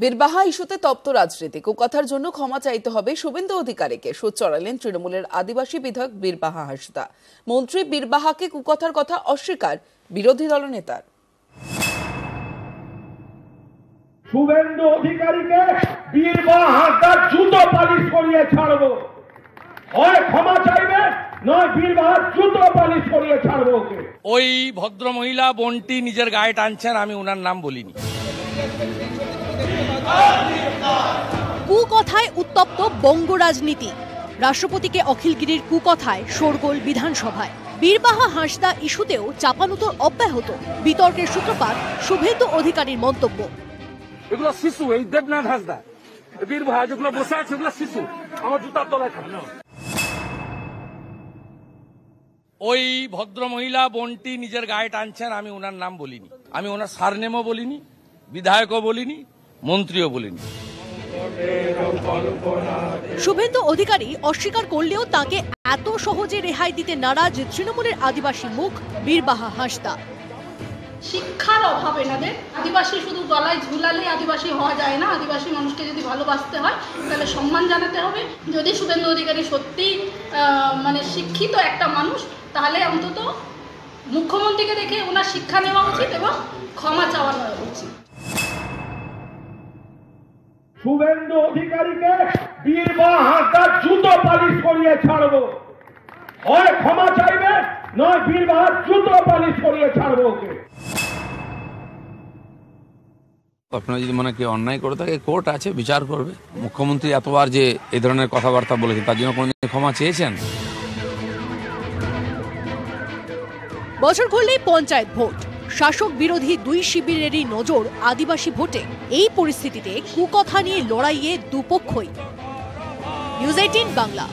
বীরবাহা ইস্যুতে তপ্ত রাজনীতি, কুকথার জন্য ক্ষমা চাইতে হবে শুভেন্দু অধিকারীকে। সুর চড়ালেন তৃণমূলের আদিবাসী বিধায়ক বীরবাহা হাঁসদা। মন্ত্রী বীরবাহাকে কুকথার কথা অস্বীকার বিরোধী দলনেতার। শুভেন্দু অধিকারীকে বীরবাহা হাঁসদার জুতো পালিশ করিয়ে ছাড়বো, হয় ক্ষমা চাইবে নয় বীরবাহার জুতো পালিশ করিয়ে ছাড়বো ওকে। ওই ভদ্র মহিলা বোনটি নিজের গায়ে টানছেন, আমি ওনার নাম বলিনি। কুকথায় উত্তপ্ত বঙ্গ রাজনীতি, রাষ্ট্রপতিকে অখিলগিরির কুকথায় শোরগোল বিধানসভায়। বীরবাহা হাঁসদা ইস্যুতেও চাপানুতর অব্যাহত, বিতর্কের সূত্রপাত শুভেন্দু অধিকারীর মন্তব্য। এগুলো শিশু, এই দেবনাথ হাঁসদা বীরবাহা যেগুলো বসে আছে এগুলো শিশু, আমার জুতার তলায় থাকে। ওই ভদ্র মহিলা বোনটি নিজের গায়ে টানছেন, আমি ওনার নাম বলিনি। আমি ওনার সারনেমও বলিনি, বিধায়কও বলিনি, মন্ত্রীও বলিনি। শুভেন্দু অধিকারী অস্বীকার করলেও তাকে এত সহজে রেহাই দিতে নারাজ তৃণমূলের আদিবাসী মুখ বীরবাহা হাঁসদা। শিক্ষার অভাব এনাদের। আদিবাসী শুধু গলায় ঝুলালে আদিবাসী হওয়া যায় না। আদিবাসী মানুষকে যদি ভালোবাসতে হয় তাহলে সম্মান জানাতে হবে। যদি শুভেন্দু অধিকারী সত্যি শিক্ষিত একটা মানুষ, তাহলে অন্তত মুখ্যমন্ত্রীকে দেখে ওনার শিক্ষা নেওয়া উচিত এবং ক্ষমা চাওয়া উচিত। শুভেন্দু অধিকারীকে বীরবাহা হাঁসদার জুতো পালিশ করিয়ে ছাড়বো, হয় ক্ষমা চাইবে নয় বীরবাহার জুতো পালিশ করিয়ে ছাড়বো ওকে। আপনারা যদি মনে কেউ অন্যায় করে থাকে, কোর্ট আছে, বিচার করবে। মুখ্যমন্ত্রী এতবার যে এই ধরনের কথাবার্তা বলেছেন, তার জন্য কোনদিন ক্ষমা চেয়েছেন? বছর ঘুরলেই পঞ্চায়েত ভোট, শাসক বিরোধী দুই শিবিরেরই নজর আদিবাসী ভোটে। এই পরিস্থিতিতে কুকথা নিয়ে লড়াইয়ে দুপক্ষই। নিউজ 18 বাংলা।